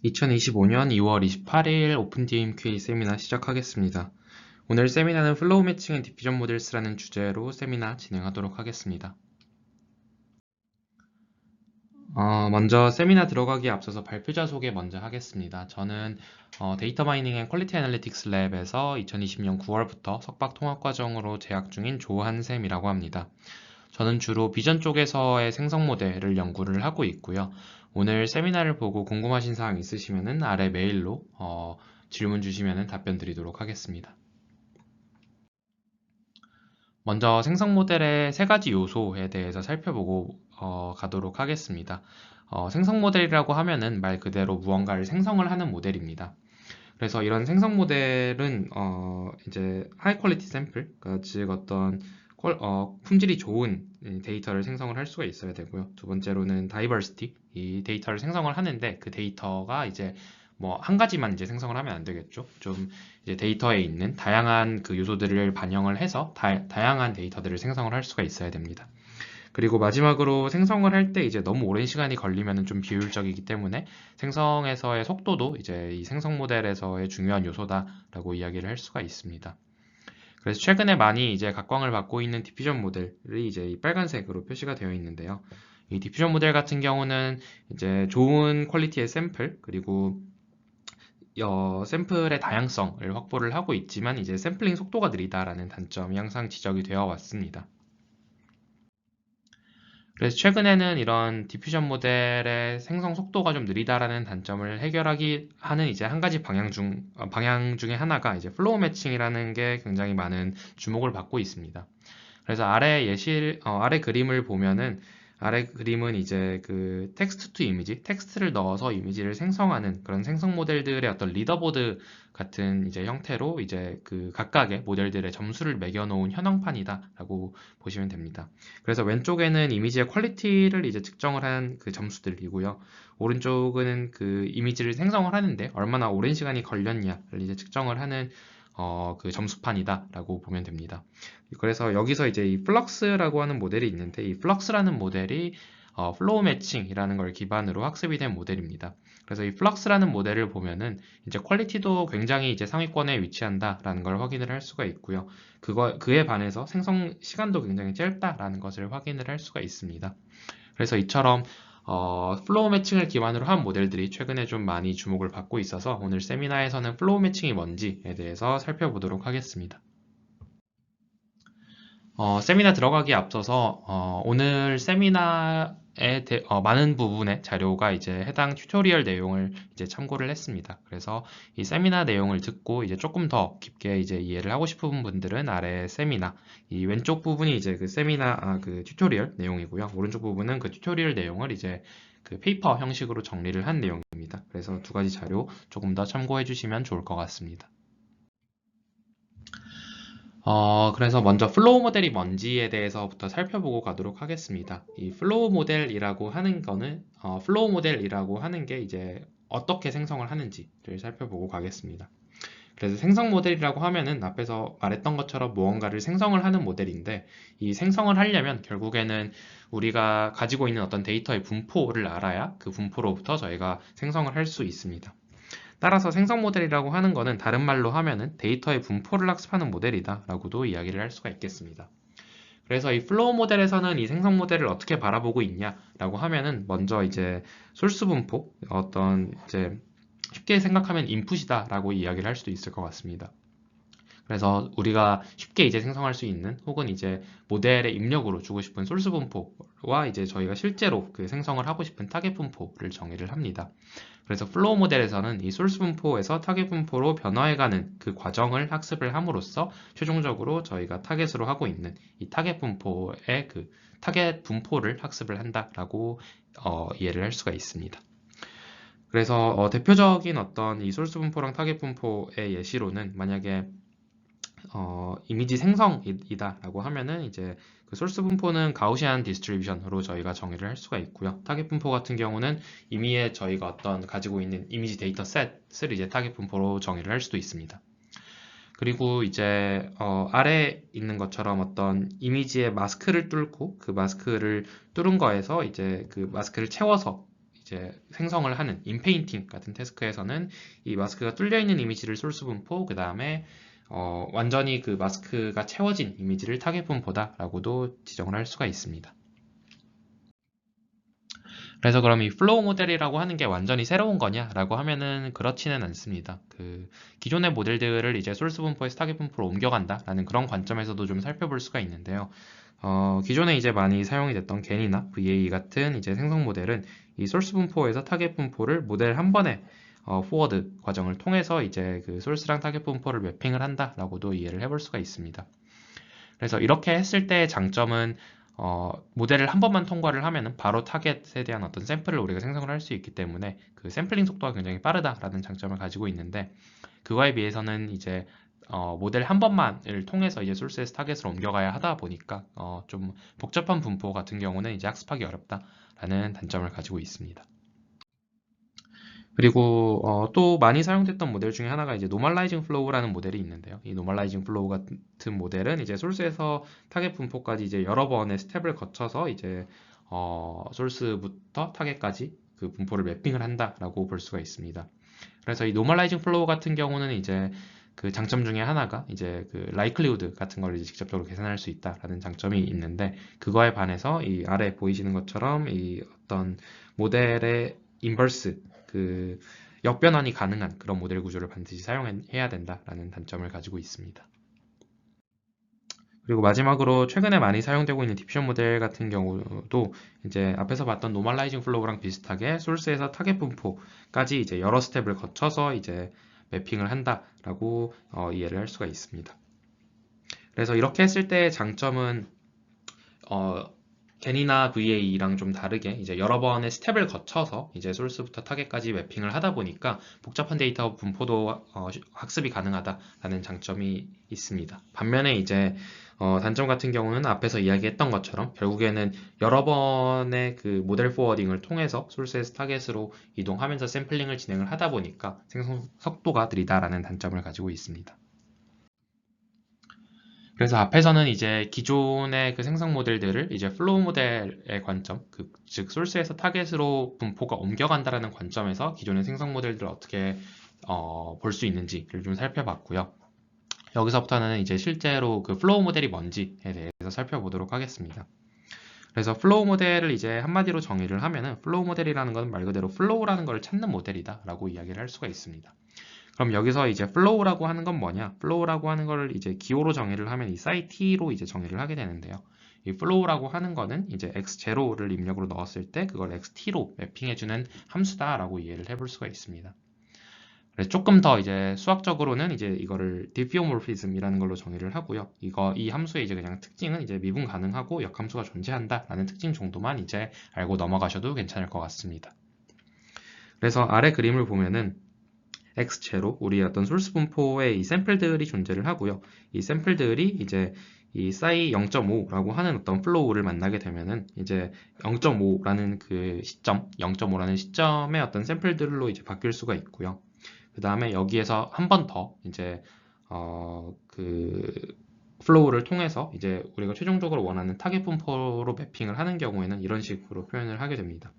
2025년 2월 28일 오픈DMQA 세미나 시작하겠습니다. 오늘 세미나는 플로우 매칭 앤 디퓨전 모델스라는 주제로 세미나 진행하도록 하겠습니다. 먼저 세미나 들어가기에 앞서서 발표자 소개 먼저 하겠습니다. 저는 데이터 마이닝 앤 퀄리티 애널리틱스 랩에서 2020년 9월부터 석박 통합과정으로 재학 중인 조한샘이라고 합니다. 저는 주로 비전 쪽에서의 생성 모델을 연구를 하고 있고요. 오늘 세미나를 보고 궁금하신 사항 있으시면 아래 메일로 질문 주시면 답변 드리도록 하겠습니다. 먼저 생성 모델의 세 가지 요소에 대해서 살펴보고 가도록 하겠습니다. 생성 모델이라고 하면은 말 그대로 무언가를 생성을 하는 모델입니다. 그래서 이런 생성 모델은 이제 하이 퀄리티 샘플, 그러니까 즉 어떤 품질이 좋은 데이터를 생성을 할 수가 있어야 되고요. 두 번째로는 다이버시티, 이 데이터를 생성을 하는데 그 데이터가 이제 뭐 한 가지만 이제 생성을 하면 안 되겠죠. 좀 이제 데이터에 있는 다양한 그 요소들을 반영을 해서 다양한 데이터들을 생성을 할 수가 있어야 됩니다. 그리고 마지막으로 생성을 할 때 이제 너무 오랜 시간이 걸리면 좀 비효율적이기 때문에 생성에서의 속도도 이제 이 생성 모델에서의 중요한 요소다라고 이야기를 할 수가 있습니다. 그래서 최근에 많이 이제 각광을 받고 있는 디퓨전 모델이 이제 이 빨간색으로 표시가 되어 있는데요. 이 디퓨전 모델 같은 경우는 이제 좋은 퀄리티의 샘플 그리고 샘플의 다양성을 확보를 하고 있지만 이제 샘플링 속도가 느리다라는 단점이 항상 지적이 되어 왔습니다. 그래서 최근에는 이런 디퓨전 모델의 생성 속도가 좀 느리다라는 단점을 해결하기 하는 이제 한 가지 방향 중에 하나가 이제 플로우 매칭이라는 게 굉장히 많은 주목을 받고 있습니다. 그래서 아래 그림을 보면은 아래 그림은 이제 그 텍스트 투 이미지, 텍스트를 넣어서 이미지를 생성하는 그런 생성 모델들의 어떤 리더보드 같은 이제 형태로 이제 그 각각의 모델들의 점수를 매겨 놓은 현황판이다라고 보시면 됩니다. 그래서 왼쪽에는 이미지의 퀄리티를 이제 측정을 한 그 점수들이고요. 오른쪽은 그 이미지를 생성을 하는데 얼마나 오랜 시간이 걸렸냐를 이제 측정을 하는 그 점수판이다라고 보면 됩니다. 그래서 여기서 이제 이 플럭스라고 하는 모델이 있는데 이 플럭스라는 모델이 플로우 매칭이라는 걸 기반으로 학습이 된 모델입니다. 그래서 이 플럭스라는 모델을 보면은 이제 퀄리티도 굉장히 이제 상위권에 위치한다라는 걸 확인을 할 수가 있고요. 그에 반해서 생성 시간도 굉장히 짧다라는 것을 확인을 할 수가 있습니다. 그래서 이처럼 플로우 매칭을 기반으로 한 모델들이 최근에 좀 많이 주목을 받고 있어서 오늘 세미나에서는 플로우 매칭이 뭔지에 대해서 살펴보도록 하겠습니다. 세미나 들어가기에 앞서서 오늘 세미나의 많은 부분의 자료가 이제 해당 튜토리얼 내용을 이제 참고를 했습니다. 그래서 이 세미나 내용을 듣고 이제 조금 더 깊게 이제 이해를 하고 싶은 분들은 아래 세미나 이 왼쪽 부분이 이제 그 세미나 그 튜토리얼 내용이고요. 오른쪽 부분은 그 튜토리얼 내용을 이제 그 페이퍼 형식으로 정리를 한 내용입니다. 그래서 두 가지 자료 조금 더 참고해 주시면 좋을 것 같습니다. 그래서 먼저 플로우 모델이 뭔지에 대해서부터 살펴보고 가도록 하겠습니다. 이 플로우 모델이라고 하는 게 이제 어떻게 생성을 하는지를 살펴보고 가겠습니다. 그래서 생성 모델이라고 하면은 앞에서 말했던 것처럼 무언가를 생성을 하는 모델인데 이 생성을 하려면 결국에는 우리가 가지고 있는 어떤 데이터의 분포를 알아야 그 분포로부터 저희가 생성을 할 수 있습니다. 따라서 생성 모델이라고 하는 것은 다른 말로 하면은 데이터의 분포를 학습하는 모델이다 라고도 이야기를 할 수가 있겠습니다. 그래서 이 플로우 모델에서는 이 생성 모델을 어떻게 바라보고 있냐라고 하면은 먼저 이제 솔스 분포, 어떤 이제 쉽게 생각하면 인풋이다라고 이야기를 할 수도 있을 것 같습니다. 그래서 우리가 쉽게 이제 생성할 수 있는 혹은 이제 모델의 입력으로 주고 싶은 솔스 분포와 이제 저희가 실제로 그 생성을 하고 싶은 타겟 분포를 정의를 합니다. 그래서 플로우 모델에서는 이 솔스 분포에서 타겟 분포로 변화해가는 그 과정을 학습을 함으로써 최종적으로 저희가 타겟으로 하고 있는 이 타겟 분포의 그 타겟 분포를 학습을 한다라고 이해를 할 수가 있습니다. 그래서 대표적인 어떤 이 솔스 분포랑 타겟 분포의 예시로는 만약에 이미지 생성이다라고 하면은 이제 그 소스 분포는 가우시안 디스트리뷰션으로 저희가 정의를 할 수가 있고요. 타겟 분포 같은 경우는 이미에 저희가 어떤 가지고 있는 이미지 데이터 셋을 이제 타겟 분포로 정의를 할 수도 있습니다. 그리고 이제 아래 있는 것처럼 어떤 이미지의 마스크를 뚫고 그 마스크를 뚫은 거에서 이제 그 마스크를 채워서 이제 생성을 하는 인페인팅 같은 태스크에서는 이 마스크가 뚫려 있는 이미지를 소스 분포, 그 다음에 완전히 그 마스크가 채워진 이미지를 타겟 분포다라고도 지정을 할 수가 있습니다. 그래서 그럼 이 플로우 모델이라고 하는 게 완전히 새로운 거냐라고 하면은 그렇지는 않습니다. 그 기존의 모델들을 이제 소스 분포에서 타겟 분포로 옮겨간다라는 그런 관점에서도 좀 살펴볼 수가 있는데요. 기존에 이제 많이 사용이 됐던 겐이나 VA 같은 이제 생성 모델은 이 소스 분포에서 타겟 분포를 모델 한 번에 포워드 과정을 통해서 이제 그 소스랑 타겟 분포를 매핑을 한다라고도 이해를 해볼 수가 있습니다. 그래서 이렇게 했을 때의 장점은 모델을 한 번만 통과를 하면은 바로 타겟에 대한 어떤 샘플을 우리가 생성을 할 수 있기 때문에 그 샘플링 속도가 굉장히 빠르다라는 장점을 가지고 있는데 그거에 비해서는 이제 모델 한 번만을 통해서 이제 소스에서 타겟으로 옮겨가야 하다 보니까 좀 복잡한 분포 같은 경우는 이제 학습하기 어렵다라는 단점을 가지고 있습니다. 그리고 또 많이 사용됐던 모델 중에 하나가 이제 노멀라이징 플로우라는 모델이 있는데요. 이 노멀라이징 플로우 같은 모델은 이제 소스에서 타겟 분포까지 이제 여러 번의 스텝을 거쳐서 이제 소스부터 타겟까지 그 분포를 매핑을 한다라고 볼 수가 있습니다. 그래서 이 노멀라이징 플로우 같은 경우는 이제 그 장점 중에 하나가 이제 그 라이클리우드 같은 걸 이제 직접적으로 계산할 수 있다라는 장점이 있는데 그거에 반해서 이 아래 보이시는 것처럼 이 어떤 모델의 인버스 그 역변환이 가능한 그런 모델 구조를 반드시 사용해야 된다라는 단점을 가지고 있습니다. 그리고 마지막으로 최근에 많이 사용되고 있는 딥션 모델 같은 경우도 이제 앞에서 봤던 노멀라이징 플로우랑 비슷하게 소스에서 타겟 분포까지 이제 여러 스텝을 거쳐서 이제 매핑을 한다라고 이해를 할 수가 있습니다. 그래서 이렇게 했을 때의 장점은 겐이나 VA랑 좀 다르게 이제 여러 번의 스텝을 거쳐서 이제 소스부터 타겟까지 매핑을 하다 보니까 복잡한 데이터 분포도 학습이 가능하다라는 장점이 있습니다. 반면에 이제 단점 같은 경우는 앞에서 이야기했던 것처럼 결국에는 여러 번의 그 모델 포워딩을 통해서 소스에서 타겟으로 이동하면서 샘플링을 진행을 하다 보니까 생성 속도가 느리다라는 단점을 가지고 있습니다. 그래서 앞에서는 이제 기존의 그 생성 모델들을 이제 플로우 모델의 관점, 즉 소스에서 타겟으로 분포가 옮겨간다라는 관점에서 기존의 생성 모델들을 어떻게 볼 수 있는지를 좀 살펴봤고요. 여기서부터는 이제 실제로 그 플로우 모델이 뭔지에 대해서 살펴보도록 하겠습니다. 그래서 플로우 모델을 이제 한마디로 정의를 하면은 플로우 모델이라는 건 말 그대로 플로우라는 걸 찾는 모델이다라고 이야기를 할 수가 있습니다. 그럼 여기서 이제 플로우라고 하는 건 뭐냐? 플로우라고 하는 걸 이제 기호로 정의를 하면 이 사이t로 이제 정의를 하게 되는데요. 이 플로우라고 하는 거는 이제 x0를 입력으로 넣었을 때 그걸 xt 로 매핑해주는 함수다라고 이해를 해볼 수가 있습니다. 그래서 조금 더 이제 수학적으로는 이제 이거를 디피오모피즘이라는 걸로 정의를 하고요. 이 함수의 이제 그냥 특징은 이제 미분 가능하고 역함수가 존재한다라는 특징 정도만 이제 알고 넘어가셔도 괜찮을 것 같습니다. 그래서 아래 그림을 보면은 x0 우리 어떤 소스 분포에 이 샘플들이 존재를 하고요. 이 샘플들이 이제 이 싸이 0.5라고 하는 어떤 플로우를 만나게 되면은 이제 0.5라는 그 시점, 0.5라는 시점의 어떤 샘플들로 이제 바뀔 수가 있고요. 그 다음에 여기에서 한 번 더 이제 그 플로우를 통해서 이제 우리가 최종적으로 원하는 타겟 분포로 매핑을 하는 경우에는 이런 식으로 표현을 하게 됩니다.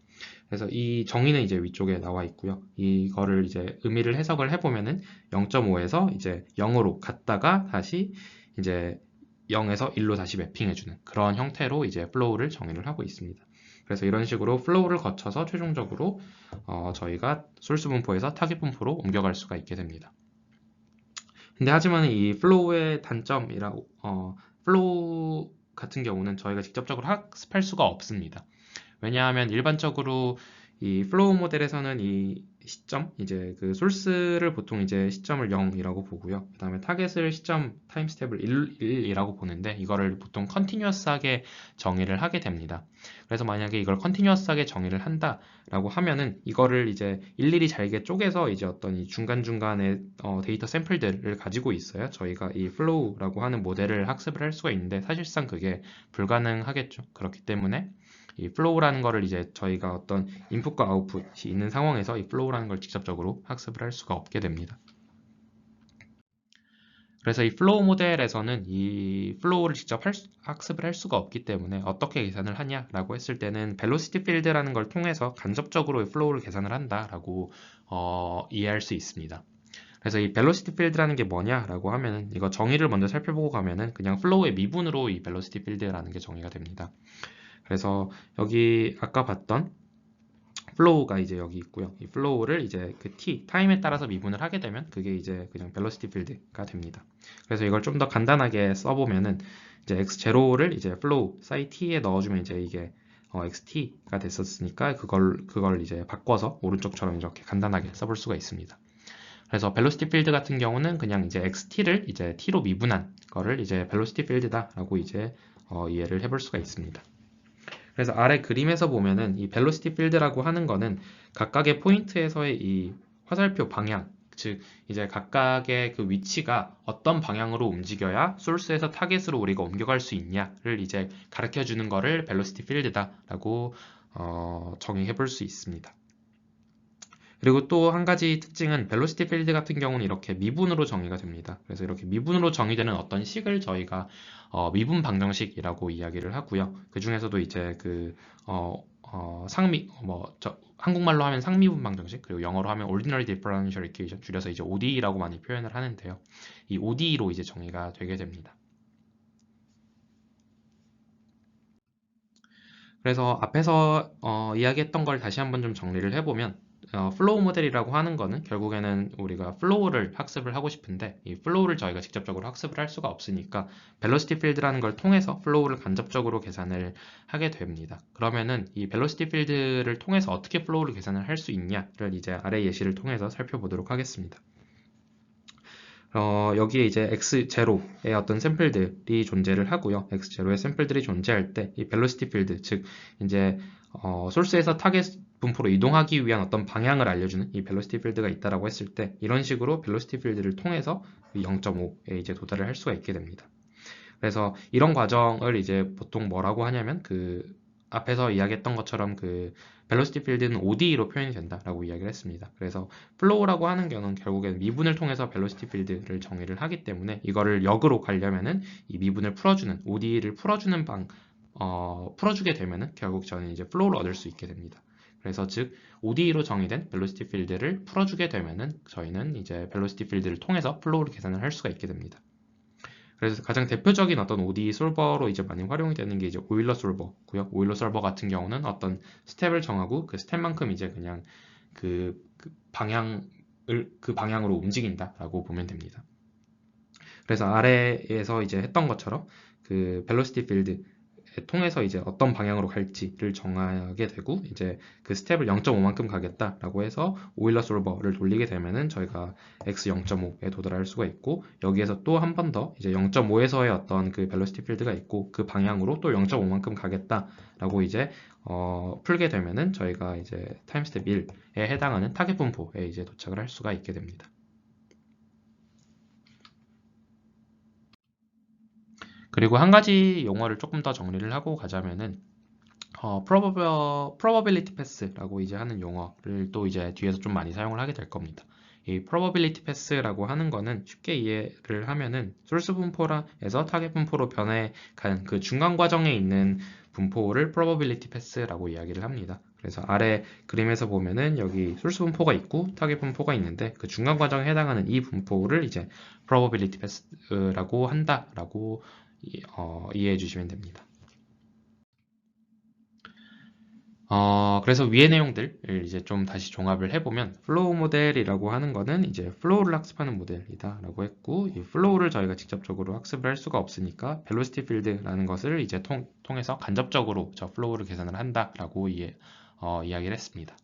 그래서 이 정의는 이제 위쪽에 나와 있고요. 이거를 이제 의미를 해석을 해보면은 0.5에서 이제 0으로 갔다가 다시 이제 0에서 1로 다시 매핑해주는 그런 형태로 이제 플로우를 정의를 하고 있습니다. 그래서 이런 식으로 플로우를 거쳐서 최종적으로 저희가 소스 분포에서 타겟 분포로 옮겨갈 수가 있게 됩니다. 근데 하지만 이 플로우의 단점이라고 플로우 같은 경우는 저희가 직접적으로 학습할 수가 없습니다. 왜냐하면 일반적으로 이 플로우 모델에서는 이 시점, 이제 그 소스를 보통 이제 시점을 0이라고 보고요. 그 다음에 타겟을 시점 타임 스텝을 1이라고 보는데 이거를 보통 컨티뉴어스하게 정의를 하게 됩니다. 그래서 만약에 이걸 컨티뉴어스하게 정의를 한다라고 하면은 이거를 이제 일일이 잘게 쪼개서 이제 어떤 이 중간중간에 데이터 샘플들을 가지고 있어야 저희가 이 플로우라고 하는 모델을 학습을 할 수가 있는데 사실상 그게 불가능하겠죠. 그렇기 때문에 이 플로우라는 거를 이제 저희가 어떤 인풋과 아웃풋이 있는 상황에서 이 플로우라는 걸 직접적으로 학습을 할 수가 없게 됩니다. 그래서 이 플로우 모델에서는 이 플로우를 직접 학습을 할 수가 없기 때문에 어떻게 계산을 하냐라고 했을 때는 벨로시티 필드라는 걸 통해서 간접적으로 플로우를 계산을 한다라고 이해할 수 있습니다. 그래서 이 벨로시티 필드라는 게 뭐냐라고 하면은 이거 정의를 먼저 살펴보고 가면은 그냥 플로우의 미분으로 이 벨로시티 필드라는 게 정의가 됩니다. 그래서 여기 아까 봤던 플로우가 이제 여기 있고요. 이 플로우를 이제 그 타임에 따라서 미분을 하게 되면 그게 이제 그냥 벨로시티 필드가 됩니다. 그래서 이걸 좀 더 간단하게 써보면은 이제 x0를 이제 플로우 사이 t에 넣어주면 이제 이게 xt가 됐었으니까 그걸 이제 바꿔서 오른쪽처럼 이렇게 간단하게 써볼 수가 있습니다. 그래서 벨로시티 필드 같은 경우는 그냥 이제 xt를 이제 t로 미분한 거를 이제 벨로시티 필드다라고 이제 이해를 해볼 수가 있습니다. 그래서 아래 그림에서 보면은 이 벨로시티 필드라고 하는 거는 각각의 포인트에서의 이 화살표 방향, 즉 이제 각각의 그 위치가 어떤 방향으로 움직여야 소스에서 타겟으로 우리가 옮겨갈 수 있냐를 이제 가르쳐 주는 거를 벨로시티 필드다라고 정의해 볼 수 있습니다. 그리고 또 한 가지 특징은 벨로시티 필드 같은 경우는 이렇게 미분으로 정의가 됩니다. 그래서 이렇게 미분으로 정의되는 어떤 식을 저희가 미분 방정식이라고 이야기를 하고요. 그 중에서도 이제 그 한국말로 하면 상미분 방정식, 그리고 영어로 하면 Ordinary Differential Equation, 줄여서 이제 ODE라고 많이 표현을 하는데요. 이 ODE로 이제 정의가 되게 됩니다. 그래서 앞에서 이야기했던 걸 다시 한번 좀 정리를 해보면 플로우 모델이라고 하는 거는 결국에는 우리가 플로우를 학습을 하고 싶은데 이 플로우를 저희가 직접적으로 학습을 할 수가 없으니까 벨로시티 필드라는 걸 통해서 플로우를 간접적으로 계산을 하게 됩니다. 그러면은 이 벨로시티 필드를 통해서 어떻게 플로우를 계산을 할 수 있냐를 이제 아래 예시를 통해서 살펴보도록 하겠습니다. 여기에 이제 x0의 어떤 샘플들이 존재를 하고요. x0의 샘플들이 존재할 때 이 벨로시티 필드, 즉 이제 소스에서 타겟 분포로 이동하기 위한 어떤 방향을 알려주는 이 벨로시티 필드가 있다라고 했을 때 이런 식으로 벨로시티 필드를 통해서 0.5에 이제 도달을 할 수가 있게 됩니다. 그래서 이런 과정을 이제 보통 뭐라고 하냐면 그 앞에서 이야기했던 것처럼 그 벨로시티 필드는 ODE로 표현이 된다라고 이야기를 했습니다. 그래서 플로우라고 하는 경우는 결국엔 미분을 통해서 벨로시티 필드를 정의를 하기 때문에 이거를 역으로 가려면은 이 미분을 풀어주는 ODE를 풀어주게 되면은 결국 저는 이제 플로우를 얻을 수 있게 됩니다. 그래서 즉 ODE로 정의된 벨로시티 필드를 풀어주게 되면은 저희는 이제 벨로시티 필드를 통해서 플로우를 계산을 할 수가 있게 됩니다. 그래서 가장 대표적인 어떤 ODE 솔버로 이제 많이 활용이 되는 게 이제 오일러 솔버고요. 오일러 솔버 같은 경우는 어떤 스텝을 정하고 그 스텝만큼 이제 그냥 그 방향으로 움직인다라고 보면 됩니다. 그래서 아래에서 이제 했던 것처럼 그 벨로시티 필드 통해서 이제 어떤 방향으로 갈지를 정하게 되고 이제 그 스텝을 0.5만큼 가겠다라고 해서 오일러 솔버를 돌리게 되면은 저희가 x 0.5에 도달할 수가 있고 여기에서 또 한 번 더 이제 0.5에서의 어떤 그 벨로시티 필드가 있고 그 방향으로 또 0.5만큼 가겠다라고 이제 풀게 되면은 저희가 이제 타임 스텝 1에 해당하는 타겟 분포에 이제 도착을 할 수가 있게 됩니다. 그리고 한 가지 용어를 조금 더 정리를 하고 가자면은 probability pass라고 이제 하는 용어를 또 이제 뒤에서 좀 많이 사용을 하게 될 겁니다. 이 probability pass라고 하는 거는 쉽게 이해를 하면은 소스 분포에서 타겟 분포로 변해간 그 중간 과정에 있는 분포를 probability pass라고 이야기를 합니다. 그래서 아래 그림에서 보면은 여기 소스 분포가 있고 타겟 분포가 있는데 그 중간 과정에 해당하는 이 분포를 이제 probability pass라고 한다라고 이해해 주시면 됩니다. 그래서 위의 내용들을 이제 좀 다시 종합을 해보면 플로우 모델이라고 하는 거는 이제 플로우를 학습하는 모델이다라고 했고 이 플로우를 저희가 직접적으로 학습을 할 수가 없으니까 벨로시티 필드라는 것을 이제 통해서 간접적으로 저 플로우를 계산을 한다라고 이야기를 했습니다.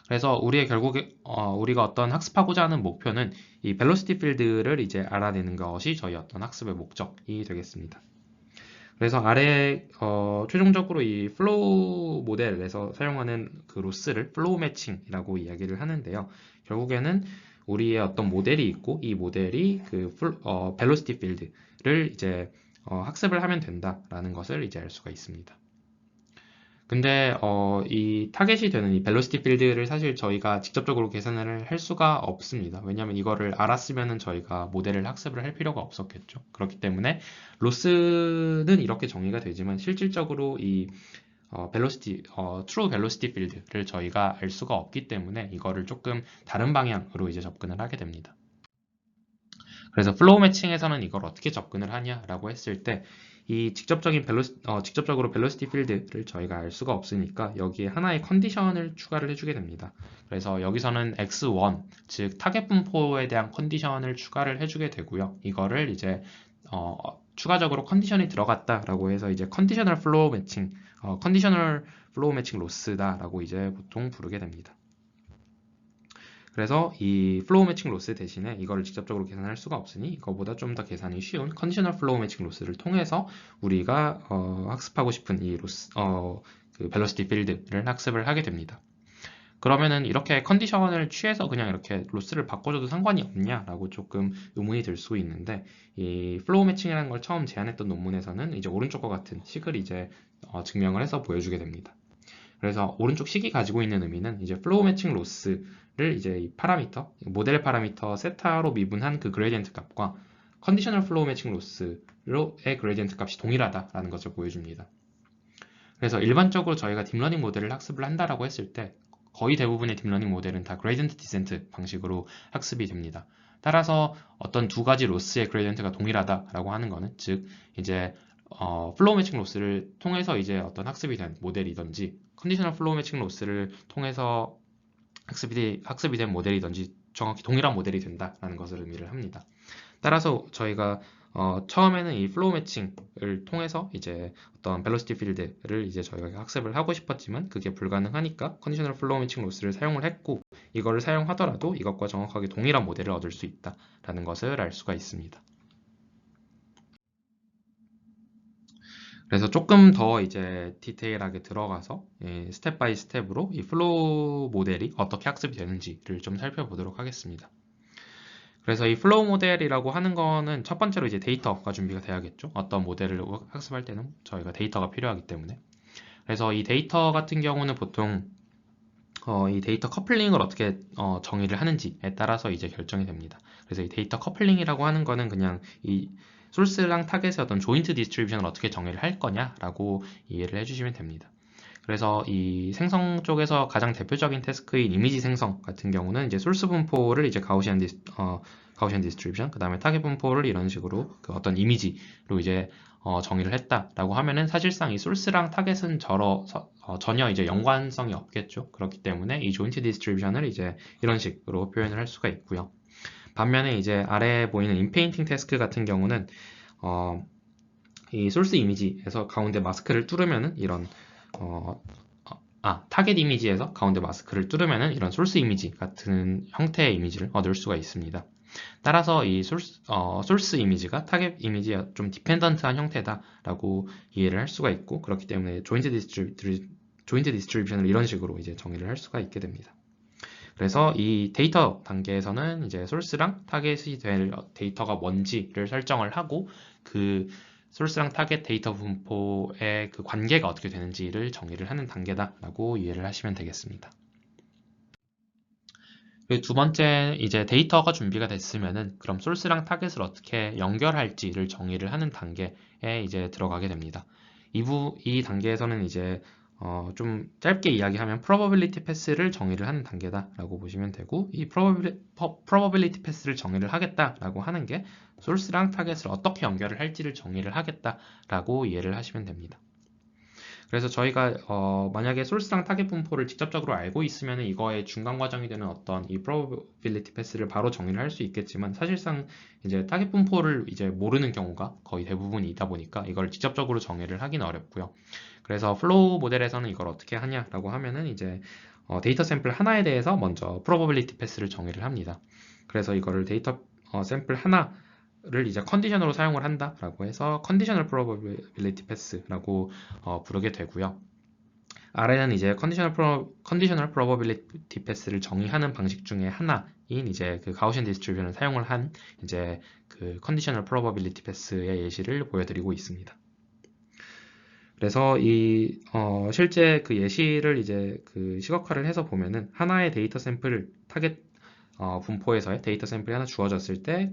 그래서 우리가 어떤 학습하고자 하는 목표는 이 벨로시티 필드를 이제 알아내는 것이 저희 어떤 학습의 목적이 되겠습니다. 그래서 아래 최종적으로 이 플로우 모델에서 사용하는 그 로스를 플로우 매칭이라고 이야기를 하는데요. 결국에는 우리의 어떤 모델이 있고 이 모델이 그 벨로시티 필드를 이제 학습을 하면 된다라는 것을 이제 알 수가 있습니다. 근데 이 타겟이 되는 이 벨로시티 필드를 사실 저희가 직접적으로 계산을 할 수가 없습니다. 왜냐하면 이거를 알았으면은 저희가 모델을 학습을 할 필요가 없었겠죠. 그렇기 때문에 로스는 이렇게 정의가 되지만 실질적으로 이 트루 벨로시티 필드를 저희가 알 수가 없기 때문에 이거를 조금 다른 방향으로 이제 접근을 하게 됩니다. 그래서 플로우 매칭에서는 이걸 어떻게 접근을 하냐라고 했을 때 이 직접적으로 벨로시티 필드를 저희가 알 수가 없으니까 여기에 하나의 컨디션을 추가를 해주게 됩니다. 그래서 여기서는 x1, 즉 타겟 분포에 대한 컨디션을 추가를 해주게 되고요. 이거를 이제 추가적으로 컨디션이 들어갔다라고 해서 이제 컨디셔널 플로우 매칭 로스다라고 이제 보통 부르게 됩니다. 그래서 이 플로우 매칭 로스 대신에 이거를 직접적으로 계산할 수가 없으니 이거보다 좀 더 계산이 쉬운 컨디셔널 플로우 매칭 로스를 통해서 우리가 학습하고 싶은 이 그 벨로시티 필드를 학습을 하게 됩니다. 그러면은 이렇게 컨디션을 취해서 그냥 이렇게 로스를 바꿔줘도 상관이 없냐라고 조금 의문이 들 수 있는데 이 플로우 매칭이라는 걸 처음 제안했던 논문에서는 이제 오른쪽과 같은 식을 이제 증명을 해서 보여주게 됩니다. 그래서 오른쪽 식이 가지고 있는 의미는 이제 플로우 매칭 로스를 이제 이 파라미터, 모델 파라미터 세타로 미분한 그 그레디언트 값과 컨디셔널 플로우 매칭 로스로의 그레디언트 값이 동일하다라는 것을 보여줍니다. 그래서 일반적으로 저희가 딥러닝 모델을 학습을 한다라고 했을 때 거의 대부분의 딥러닝 모델은 다 그레디언트 디센트 방식으로 학습이 됩니다. 따라서 어떤 두 가지 로스의 그레디언트가 동일하다라고 하는 것은 즉 이제 플로우 매칭 로스를 통해서 이제 어떤 학습이 된 모델이든지 컨디셔널 플로우 매칭 로스를 통해서 학습이 된 모델이든지 정확히 동일한 모델이 된다라는 것을 의미를 합니다. 따라서 저희가 처음에는 이 플로우 매칭을 통해서 이제 어떤 벨로시티 필드를 이제 저희가 학습을 하고 싶었지만 그게 불가능하니까 컨디셔널 플로우 매칭 로스를 사용을 했고 이거를 사용하더라도 이것과 정확하게 동일한 모델을 얻을 수 있다라는 것을 알 수가 있습니다. 그래서 조금 더 이제 디테일하게 들어가서 스텝 바이 스텝으로 이 플로우 모델이 어떻게 학습이 되는지를 좀 살펴보도록 하겠습니다. 그래서 이 플로우 모델이라고 하는 거는 첫 번째로 이제 데이터가 준비가 돼야겠죠. 어떤 모델을 학습할 때는 저희가 데이터가 필요하기 때문에. 그래서 이 데이터 같은 경우는 보통 이 데이터 커플링을 어떻게 정의를 하는지에 따라서 이제 결정이 됩니다. 그래서 이 데이터 커플링이라고 하는 거는 그냥 이 소스랑 타겟의 어떤 조인트 디스트리뷰션을 어떻게 정의를 할 거냐라고 이해를 해주시면 됩니다. 그래서 이 생성 쪽에서 가장 대표적인 태스크인 이미지 생성 같은 경우는 이제 소스 분포를 이제 가우시안 디스트리뷰션, 그 다음에 타겟 분포를 이런 식으로 그 어떤 이미지로 이제 정의를 했다라고 하면은 사실상 이 소스랑 타겟은 전혀 이제 연관성이 없겠죠. 그렇기 때문에 이 조인트 디스트리뷰션을 이제 이런 식으로 표현을 할 수가 있고요. 반면에 이제 아래에 보이는 인페인팅 태스크 같은 경우는 이 소스 이미지에서 가운데 마스크를 뚫으면은 이런 타겟 이미지에서 가운데 마스크를 뚫으면은 이런 소스 이미지 같은 형태의 이미지를 얻을 수가 있습니다. 따라서 이 소스 이미지가 타겟 이미지와 좀 디펜던트한 형태다라고 이해를 할 수가 있고 그렇기 때문에 조인트 디스트리뷰션을 이런 식으로 이제 정의를 할 수가 있게 됩니다. 그래서 이 데이터 단계에서는 이제 소스랑 타겟이 될 데이터가 뭔지를 설정을 하고 그 소스랑 타겟 데이터 분포의 그 관계가 어떻게 되는지를 정의를 하는 단계다라고 이해를 하시면 되겠습니다. 그리고 두 번째 이제 데이터가 준비가 됐으면은 그럼 소스랑 타겟을 어떻게 연결할지를 정의를 하는 단계에 이제 들어가게 됩니다. 이 단계에서는 이제 좀 짧게 이야기하면 probability pass를 정의를 하는 단계다라고 보시면 되고 이 probability pass를 정의를 하겠다라고 하는 게 소스랑 타겟을 어떻게 연결을 할지를 정의를 하겠다라고 이해를 하시면 됩니다. 그래서 저희가 만약에 소스랑 타겟 분포를 직접적으로 알고 있으면 이거의 중간 과정이 되는 어떤 이 probability pass를 바로 정의를 할 수 있겠지만 사실상 이제 타겟 분포를 이제 모르는 경우가 거의 대부분이다 보니까 이걸 직접적으로 정의를 하기는 어렵고요. 그래서 플로우 모델에서는 이걸 어떻게 하냐라고 하면은 이제 데이터 샘플 하나에 대해서 먼저 probability pass를 정의를 합니다. 그래서 이거를 데이터 샘플 하나를 이제 컨디션으로 사용을 한다라고 해서 컨디셔널 probability pass라고 부르게 되고요. 아래는 이제 컨디셔널 probability pass를 정의하는 방식 중에 하나인 이제 그 가우시안 디스트리뷰션을 사용을 한 이제 그 컨디셔널 probability pass의 예시를 보여드리고 있습니다. 그래서 실제 그 예시를 이제 그 시각화를 해서 보면은 하나의 데이터 샘플 타겟 분포에서의 데이터 샘플이 하나 주어졌을 때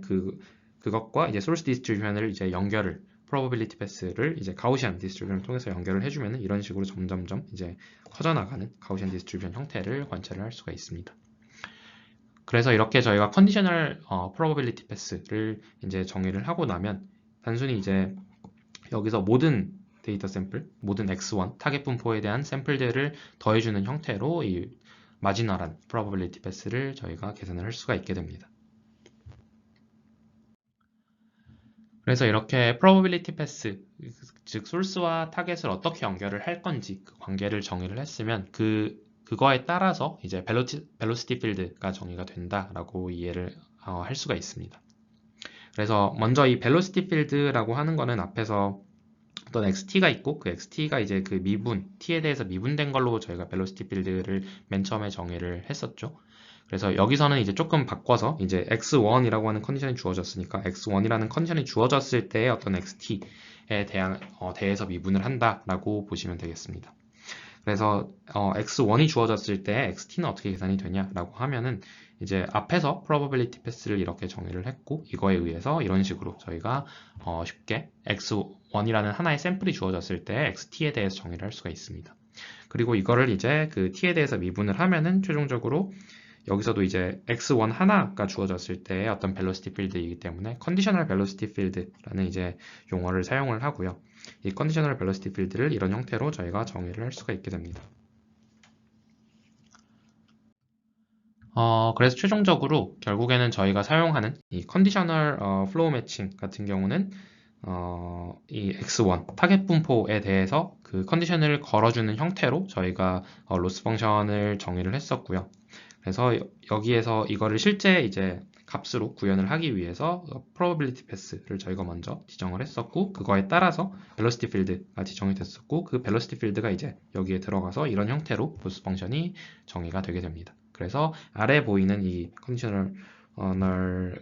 그것과 이제 소스 디스트리뷰션을 이제 연결을 probability path를 이제 가우시안 디스트리뷰션을 통해서 연결을 해주면은 이런 식으로 점점점 이제 커져나가는 가우시안 디스트리뷰션 형태를 관찰을 할 수가 있습니다. 그래서 이렇게 저희가 컨디셔널 probability path를 이제 정의를 하고 나면 단순히 이제 여기서 모든 데이터 샘플, 모든 x1 타겟 분포에 대한 샘플들을 더해주는 형태로 이 마지널한 probability path를 저희가 계산을 할 수가 있게 됩니다. 그래서 이렇게 probability path, 즉 소스와 타겟을 어떻게 연결을 할 건지 그 관계를 정의를 했으면 그거에 따라서 이제 velocity field가 정의가 된다라고 이해를 할 수가 있습니다. 그래서 먼저 이 velocity field라고 하는 거는 앞에서 어떤 XT가 있고 그 XT가 이제 그 미분, T에 대해서 미분된 걸로 저희가 velocity field를 맨 처음에 정의를 했었죠. 그래서 여기서는 이제 조금 바꿔서 이제 x1이라고 하는 컨디션이 주어졌으니까 x1이라는 컨디션이 주어졌을 때의 어떤 xt에 대해서 미분을 한다라고 보시면 되겠습니다. 그래서 x1이 주어졌을 때 xt는 어떻게 계산이 되냐라고 하면은 이제 앞에서 probability path를 이렇게 정의를 했고 이거에 의해서 이런 식으로 저희가 쉽게 x1이라는 하나의 샘플이 주어졌을 때 xt에 대해서 정의를 할 수가 있습니다. 그리고 이거를 이제 그 t에 대해서 미분을 하면은 최종적으로 여기서도 이제 x1 하나가 주어졌을 때 어떤 velocity field이기 때문에 conditional velocity field라는 이제 용어를 사용을 하고요. 이 conditional velocity field를 이런 형태로 저희가 정의를 할 수가 있게 됩니다. 그래서 최종적으로 결국에는 저희가 사용하는 이 conditional flow matching 같은 경우는 이 x1 타겟 분포에 대해서 그 컨디션을 걸어주는 형태로 저희가 로스 펑션을 정의를 했었고요. 그래서 여기에서 이거를 실제 이제 값으로 구현을 하기 위해서 probability path를 저희가 먼저 지정을 했었고 그거에 따라서 velocity field가 지정이 됐었고 그 velocity field가 이제 여기에 들어가서 이런 형태로 로스 펑션이 정의가 되게 됩니다. 그래서 아래 보이는 이 conditional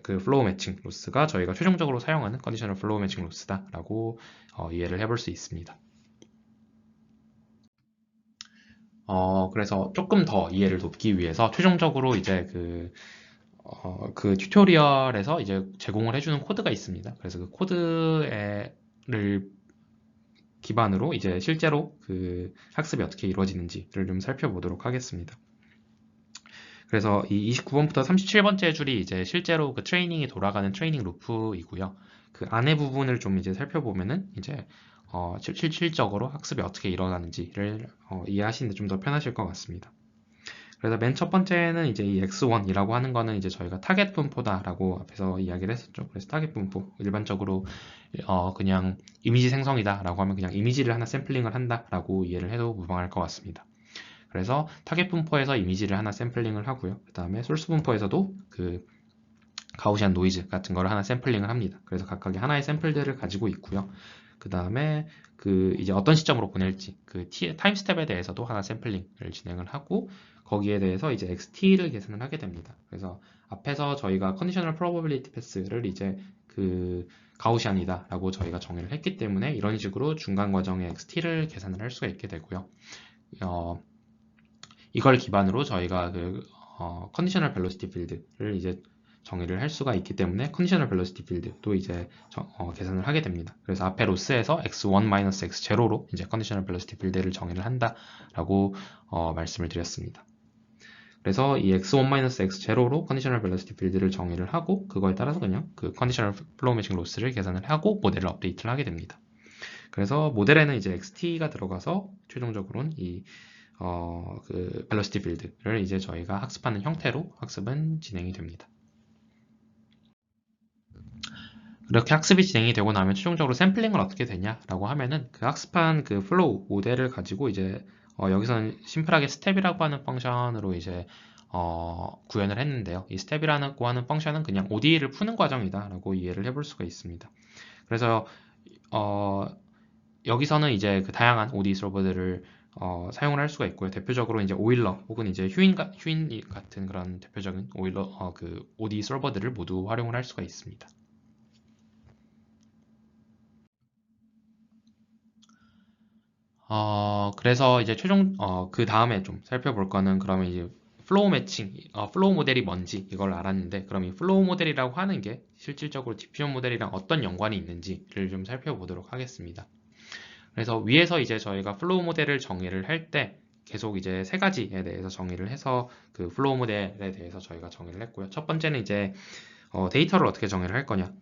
그 flow matching 로스가 저희가 최종적으로 사용하는 conditional flow matching 로스다라고 이해를 해볼 수 있습니다. 그래서 조금 더 이해를 돕기 위해서 최종적으로 이제 그 튜토리얼에서 이제 제공을 해주는 코드가 있습니다. 그래서 그 코드를 기반으로 이제 실제로 그 학습이 어떻게 이루어지는지를 좀 살펴보도록 하겠습니다. 그래서 이 29번부터 37번째 줄이 이제 실제로 그 트레이닝이 돌아가는 트레이닝 루프이고요. 그 안에 부분을 좀 이제 살펴보면은 이제 실질적으로 학습이 어떻게 일어나는지를 이해하시는데 좀 더 편하실 것 같습니다. 그래서 맨 첫 번째는 이제 이 x1이라고 하는 거는 이제 저희가 타겟 분포다라고 앞에서 이야기를 했었죠. 그래서 타겟 분포 일반적으로 그냥 이미지 생성이다라고 하면 그냥 이미지를 하나 샘플링을 한다라고 이해를 해도 무방할 것 같습니다. 그래서 타겟 분포에서 이미지를 하나 샘플링을 하고요. 그 다음에 소스 분포에서도 그 가우시안 노이즈 같은 거를 하나 샘플링을 합니다. 그래서 각각의 하나의 샘플들을 가지고 있고요. 그 다음에 그 이제 어떤 시점으로 보낼지 그 타임 스텝에 대해서도 하나 샘플링을 진행을 하고 거기에 대해서 이제 XT를 계산을 하게 됩니다. 그래서 앞에서 저희가 컨디셔널 프로버빌리티 패스를 이제 그 가우시안이다 라고 저희가 정의를 했기 때문에 이런 식으로 중간 과정에 XT를 계산을 할 수가 있게 되고요. 이걸 기반으로 저희가 그 컨디셔널 벨로시티 필드를 이제 정의를 할 수가 있기 때문에 컨디셔널 벨로시티 필드도 이제 계산을 하게 됩니다. 그래서 앞에 로스에서 x1-x0로 이제 컨디셔널 벨로시티 필드를 정의를 한다라고 말씀을 드렸습니다. 그래서 이 x1-x0로 컨디셔널 벨로시티 필드를 정의를 하고 그거에 따라서 그냥 그 컨디셔널 플로우 매칭 로스를 계산을 하고 모델을 업데이트를 하게 됩니다. 그래서 모델에는 이제 XT가 들어가서 최종적으로는 그 velocity field를 이제 저희가 학습하는 형태로 학습은 진행이 됩니다. 이렇게 학습이 진행이 되고 나면 최종적으로 샘플링을 어떻게 되냐라고 하면은 그 학습한 그 플로우 모델을 가지고 이제 여기서는 심플하게 스텝이라고 하는 펑션으로 이제 구현을 했는데요. 이 스텝이라고 하는 펑션은 그냥 ODE를 푸는 과정이다라고 이해를 해볼 수가 있습니다. 그래서 여기서는 이제 그 다양한 ODE 서버들을 사용을 할 수가 있고요. 대표적으로 이제 오일러 혹은 이제 휴인 같은 그런 대표적인 오일러 그 ODE 서버들을 모두 활용을 할 수가 있습니다. 그래서 이제 그 다음에 좀 살펴볼 거는 그러면 이제 플로우 매칭, 플로우 모델이 뭔지 이걸 알았는데, 그럼 이 플로우 모델이라고 하는 게 실질적으로 디퓨전 모델이랑 어떤 연관이 있는지를 좀 살펴보도록 하겠습니다. 그래서 위에서 이제 저희가 플로우 모델을 정의를 할 때 계속 이제 세 가지에 대해서 정의를 해서 그 플로우 모델에 대해서 저희가 정의를 했고요. 첫 번째는 이제 데이터를 어떻게 정의를 할 거냐.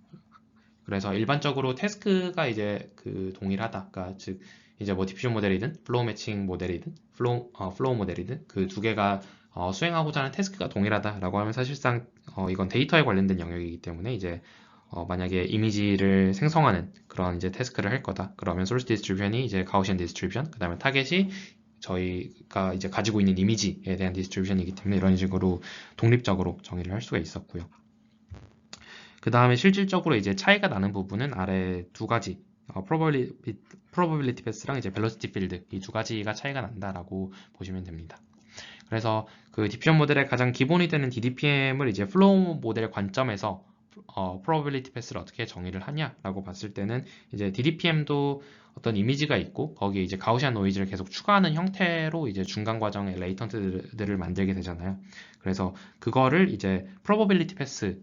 그래서 일반적으로 태스크가 이제 그 동일하다. 그러니까 즉 이제 뭐 디퓨전 모델이든 플로우 매칭 모델이든 플로우 모델이든 그 두 개가 수행하고자 하는 태스크가 동일하다라고 하면 사실상 이건 데이터에 관련된 영역이기 때문에 이제 만약에 이미지를 생성하는 그런 이제 태스크를 할 거다. 그러면 소스 디스트리뷰션이 이제 가우시안 디스트리뷰션, 그다음에 타겟이 저희가 이제 가지고 있는 이미지에 대한 디스트리뷰션이기 때문에 이런 식으로 독립적으로 정의를 할 수가 있었고요. 그 다음에 실질적으로 이제 차이가 나는 부분은 아래 두 가지 probability path랑 이제 velocity field 이 두 가지가 차이가 난다라고 보시면 됩니다. 그래서 그 디퓨전 모델의 가장 기본이 되는 DDPM을 이제 플로우 모델 관점에서 probability path를 어떻게 정의를 하냐라고 봤을 때는 이제 DDPM도 어떤 이미지가 있고 거기에 이제 가우시안 노이즈를 계속 추가하는 형태로 이제 중간 과정에 레이턴트들을 만들게 되잖아요. 그래서 그거를 이제 probability path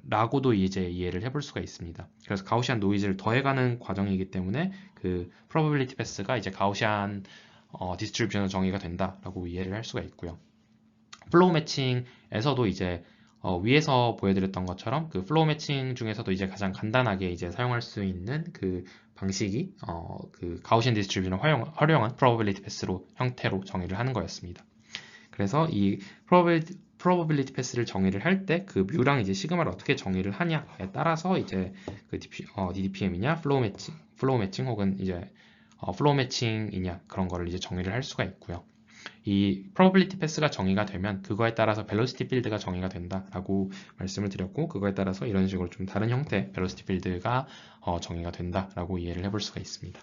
라고도 이제 이해를 해볼 수가 있습니다. 그래서 가우시안 노이즈를 더해가는 과정이기 때문에 그 probability path가 이제 가우시안 디스트리뷰션으로 정의가 된다라고 이해를 할 수가 있고요. 플로우 매칭에서도 이제 위에서 보여드렸던 것처럼 그 플로우 매칭 중에서도 이제 가장 간단하게 이제 사용할 수 있는 그 방식이 그 가우시안 디스트리뷰션을 활용한 probability path로 형태로 정의를 하는 거였습니다. 그래서 이 probability path를 정의를 할 때 그 뮤랑 이제 시그마를 어떻게 정의를 하냐에 따라서 이제 그 DDPM이냐 플로우 매칭 혹은 이제 플로우 매칭이냐 그런 거를 이제 정의를 할 수가 있고요. 이 probability path가 정의가 되면 그거에 따라서 velocity field가 정의가 된다라고 말씀을 드렸고, 그거에 따라서 이런 식으로 좀 다른 형태의 velocity field가 정의가 된다라고 이해를 해볼 수가 있습니다.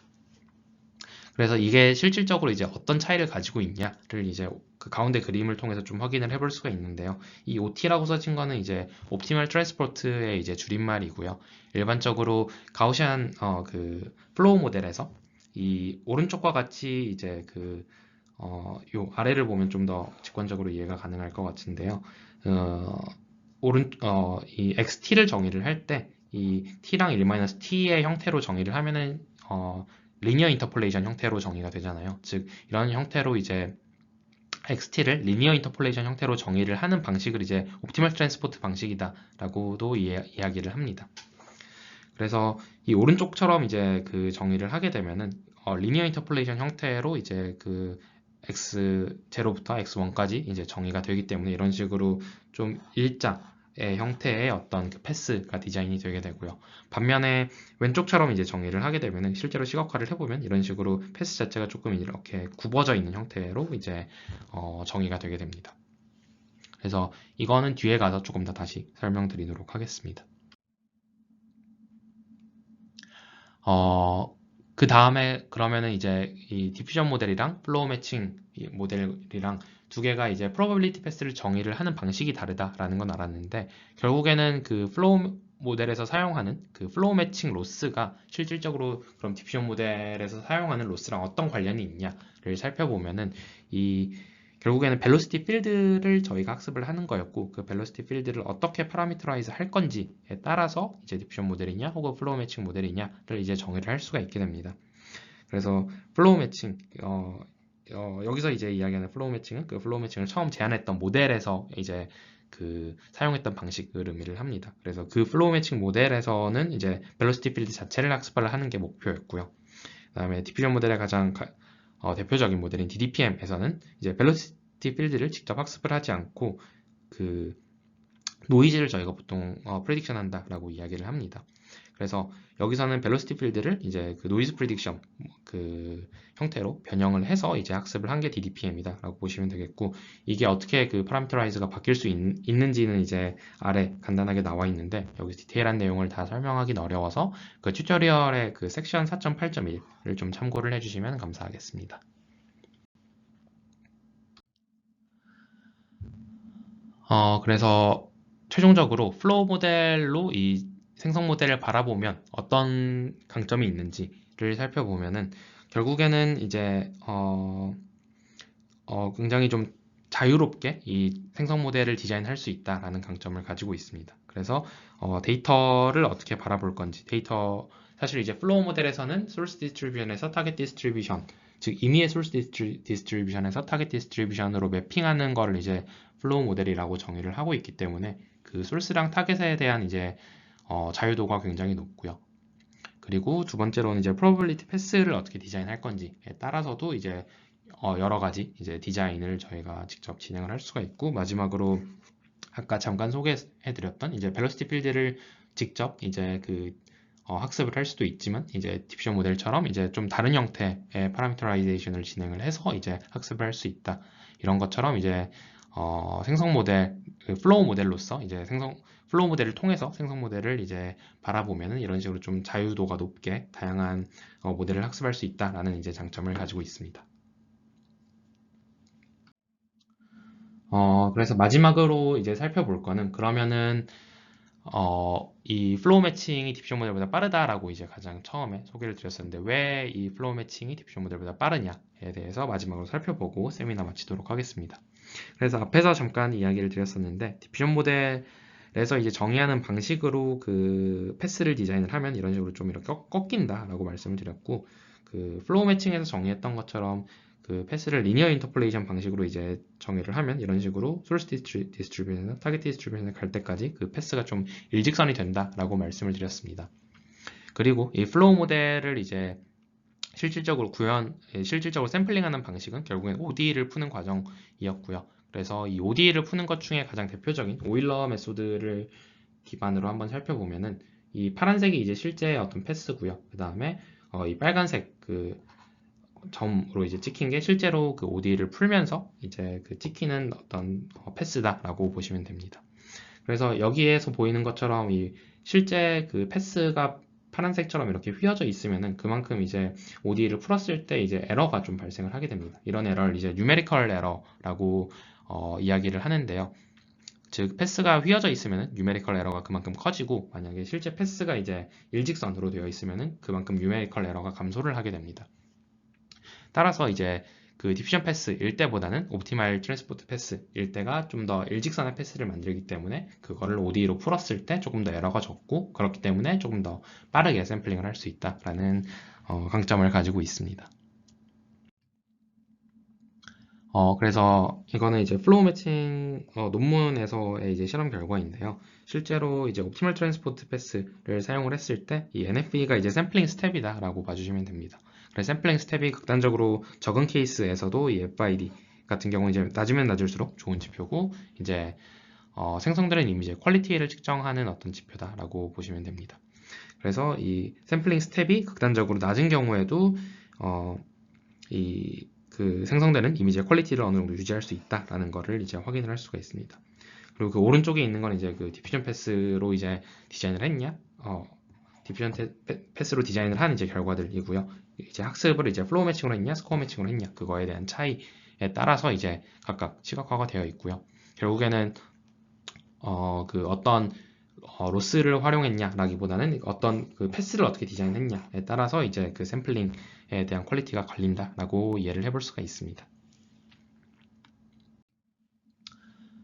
그래서 이게 실질적으로 이제 어떤 차이를 가지고 있냐를 이제 그 가운데 그림을 통해서 좀 확인을 해볼 수가 있는데요. 이 OT라고 써진 거는 이제 Optimal Transport의 이제 줄임말이고요. 일반적으로 가우시안 그 플로우 모델에서 이 오른쪽과 같이 이제 요 아래를 보면 좀 더 직관적으로 이해가 가능할 것 같은데요. 이 XT를 정의를 할 때 이 T랑 1-T의 형태로 정의를 하면은 리니어 인터폴레이션 형태로 정의가 되잖아요. 즉 이런 형태로 이제 XT를 리니어 인터폴레이션 형태로 정의를 하는 방식을 이제 옵티멀 트랜스포트 방식이다라고도 이야기를 합니다. 그래서 이 오른쪽처럼 이제 그 정의를 하게 되면은 리니어 인터폴레이션 형태로 이제 그 x0부터 x1까지 이제 정의가 되기 때문에 이런 식으로 좀 일자의 형태의 어떤 그 패스가 디자인이 되게 되고요. 반면에 왼쪽처럼 이제 정의를 하게 되면은 실제로 시각화를 해보면 이런 식으로 패스 자체가 조금 이렇게 굽어져 있는 형태로 이제 정의가 되게 됩니다. 그래서 이거는 뒤에 가서 조금 더 다시 설명드리도록 하겠습니다. 그 다음에 그러면은 이제 이 디퓨전 모델이랑 플로우 매칭 모델이랑 두 개가 이제 probability path를 정의를 하는 방식이 다르다라는 건 알았는데, 결국에는 그 플로우 모델에서 사용하는 그 플로우 매칭 로스가 실질적으로 그럼 디퓨전 모델에서 사용하는 로스랑 어떤 관련이 있냐를 살펴보면은 이 결국에는 벨로시티 필드를 저희가 학습을 하는 거였고, 그 벨로시티 필드를 어떻게 파라미터라이즈 할 건지에 따라서 이제 디퓨전 모델이냐 혹은 플로우 매칭 모델이냐를 이제 정의를 할 수가 있게 됩니다. 그래서 플로우 매칭 여기서 이제 이야기하는 플로우 매칭은 그 플로우 매칭을 처음 제안했던 모델에서 이제 그 사용했던 방식을 의미를 합니다. 그래서 그 플로우 매칭 모델에서는 이제 벨로시티 필드 자체를 학습을 하는 게 목표였고요. 그다음에 디퓨전 모델의 가장 대표적인 모델인 DDPM에서는 이제 벨로시티 필드를 직접 학습을 하지 않고 그 노이즈를 저희가 보통 프레딕션 한다라고 이야기를 합니다. 그래서 여기서는 벨로시티 필드를 이제 그 노이즈 프리딕션 그 형태로 변형을 해서 이제 학습을 한 게 DDPM이다라고 보시면 되겠고, 이게 어떻게 그 파라미터라이즈가 바뀔 수 있는지는 이제 아래 간단하게 나와 있는데 여기 디테일한 내용을 다 설명하기는 어려워서 그 튜토리얼의 그 섹션 4.8.1을 좀 참고를 해주시면 감사하겠습니다. 그래서 최종적으로 플로우 모델로 이 생성 모델을 바라보면 어떤 강점이 있는지를 살펴보면은 결국에는 이제 굉장히 좀 자유롭게 이 생성 모델을 디자인할 수 있다라는 강점을 가지고 있습니다. 그래서 데이터를 어떻게 바라볼 건지, 사실 이제 플로우 모델에서는 소스 디스트리뷰션에서 타겟 디스트리뷰션, 즉 임의의 소스 디스트리뷰션에서 타겟 디스트리뷰션으로 매핑하는 거를 이제 플로우 모델이라고 정의를 하고 있기 때문에 그 소스랑 타겟에 대한 이제 자유도가 굉장히 높고요. 그리고 두 번째로는 이제 probability path를 어떻게 디자인할 건지에 따라서도 이제 여러 가지 이제 디자인을 저희가 직접 진행을 할 수가 있고, 마지막으로 아까 잠깐 소개해드렸던 이제 벨로시티 필드를 직접 이제 학습을 할 수도 있지만, 이제 디퓨전 모델처럼 이제 좀 다른 형태의 파라미터라이제이션을 진행을 해서 이제 학습을 할 수 있다. 이런 것처럼 이제 생성 모델, 플로우 모델로서 이제 플로우 모델을 통해서 생성 모델을 이제 바라보면은 이런 식으로 좀 자유도가 높게 다양한 모델을 학습할 수 있다라는 이제 장점을 가지고 있습니다. 그래서 마지막으로 이제 살펴볼 거는, 그러면은 이 플로우 매칭이 디퓨전 모델보다 빠르다라고 이제 가장 처음에 소개를 드렸었는데, 왜 이 플로우 매칭이 디퓨전 모델보다 빠르냐에 대해서 마지막으로 살펴보고 세미나 마치도록 하겠습니다. 그래서 앞에서 잠깐 이야기를 드렸었는데, 디퓨전 모델에서 이제 정의하는 방식으로 그 패스를 디자인을 하면 이런 식으로 좀 이렇게 꺾인다라고 말씀을 드렸고, 그 플로우 매칭에서 정의했던 것처럼 그 패스를 리니어 인터폴레이션 방식으로 이제 정의를 하면 이런 식으로 소스 디스트리뷰션에서 타겟 디스트리뷰션에 갈 때까지 그 패스가 좀 일직선이 된다라고 말씀을 드렸습니다. 그리고 이 플로우 모델을 이제 실질적으로 샘플링하는 방식은 결국엔 ODE를 푸는 과정이었고요. 그래서 이 ODE를 푸는 것 중에 가장 대표적인 오일러 메소드를 기반으로 한번 살펴보면은, 이 파란색이 이제 실제 어떤 패스고요. 그 다음에 이 빨간색 그 점으로 이제 찍힌 게 실제로 그 ODE를 풀면서 이제 그 찍히는 어떤 패스다라고 보시면 됩니다. 그래서 여기에서 보이는 것처럼 이 실제 그 패스가 파란색처럼 이렇게 휘어져 있으면은 그만큼 이제 ODE를 풀었을 때 이제 에러가 좀 발생을 하게 됩니다. 이런 에러를 이제 numerical error라고 이야기를 하는데요. 즉 패스가 휘어져 있으면은 numerical error가 그만큼 커지고, 만약에 실제 패스가 이제 일직선으로 되어 있으면은 그만큼 numerical error가 감소를 하게 됩니다. 따라서 이제 그 디퓨전 패스일 때보다는 옵티멀 트랜스포트 패스일 때가 좀 더 일직선의 패스를 만들기 때문에 그거를 ODE로 풀었을 때 조금 더 에러가 적고, 그렇기 때문에 조금 더 빠르게 샘플링을 할 수 있다라는 강점을 가지고 있습니다. 그래서 이거는 이제 플로우 매칭 논문에서의 이제 실험 결과인데요. 실제로 이제 옵티멀 트랜스포트 패스를 사용을 했을 때 이 NFV가 이제 샘플링 스텝이다라고 봐주시면 됩니다. 그래서 샘플링 스텝이 극단적으로 적은 케이스에서도 이 FID 같은 경우 이제 낮으면 낮을수록 좋은 지표고, 이제 생성되는 이미지의 퀄리티를 측정하는 어떤 지표다라고 보시면 됩니다. 그래서 이 샘플링 스텝이 극단적으로 낮은 경우에도 그 생성되는 이미지의 퀄리티를 어느 정도 유지할 수 있다라는 거를 이제 확인을 할 수가 있습니다. 그리고 그 오른쪽에 있는 건 이제 그 디퓨전 패스로 이제 디자인을 했냐, 디퓨전 패스로 디자인을 한 이제 결과들이고요. 이제 학습을 이제 플로우 매칭으로 했냐, 스코어 매칭으로 했냐, 그거에 대한 차이에 따라서 이제 각각 시각화가 되어 있고요. 결국에는 그 어떤 로스를 활용했냐라기보다는 어떤 그 패스를 어떻게 디자인했냐에 따라서 이제 그 샘플링에 대한 퀄리티가 갈린다라고 이해를 해볼 수가 있습니다.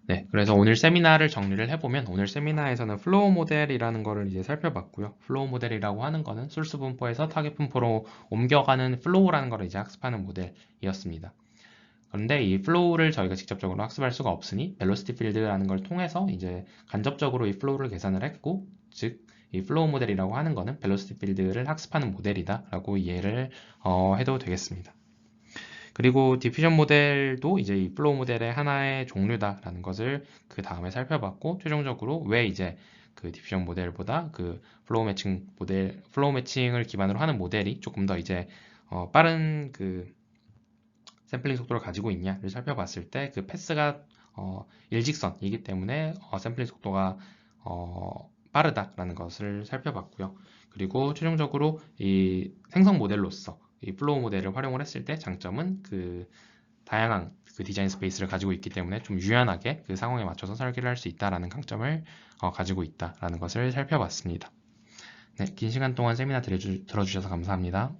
네, 그래서 오늘 세미나를 정리를 해보면, 오늘 세미나에서는 플로우 모델이라는 거를 이제 살펴봤고요. 플로우 모델이라고 하는 거는 소스 분포에서 타겟 분포로 옮겨가는 플로우라는 거를 이제 학습하는 모델이었습니다. 그런데 이 플로우를 저희가 직접적으로 학습할 수가 없으니 벨로시티 필드라는 걸 통해서 이제 간접적으로 이 플로우를 계산을 했고, 즉 이 플로우 모델이라고 하는 거는 벨로시티 필드를 학습하는 모델이다라고 이해를 해도 되겠습니다. 그리고 디퓨전 모델도 이제 이 플로우 모델의 하나의 종류다라는 것을 그 다음에 살펴봤고, 최종적으로 왜 이제 그 디퓨전 모델보다 그 플로우 매칭을 기반으로 하는 모델이 조금 더 이제 빠른 그 샘플링 속도를 가지고 있냐를 살펴봤을 때 그 패스가 일직선이기 때문에 샘플링 속도가 빠르다라는 것을 살펴봤고요. 그리고 최종적으로 이 생성 모델로서 이 플로우 모델을 활용을 했을 때 장점은 그 다양한 그 디자인 스페이스를 가지고 있기 때문에 좀 유연하게 그 상황에 맞춰서 설계를 할 수 있다라는 강점을 가지고 있다라는 것을 살펴봤습니다. 네, 긴 시간 동안 세미나 들어주셔서 감사합니다.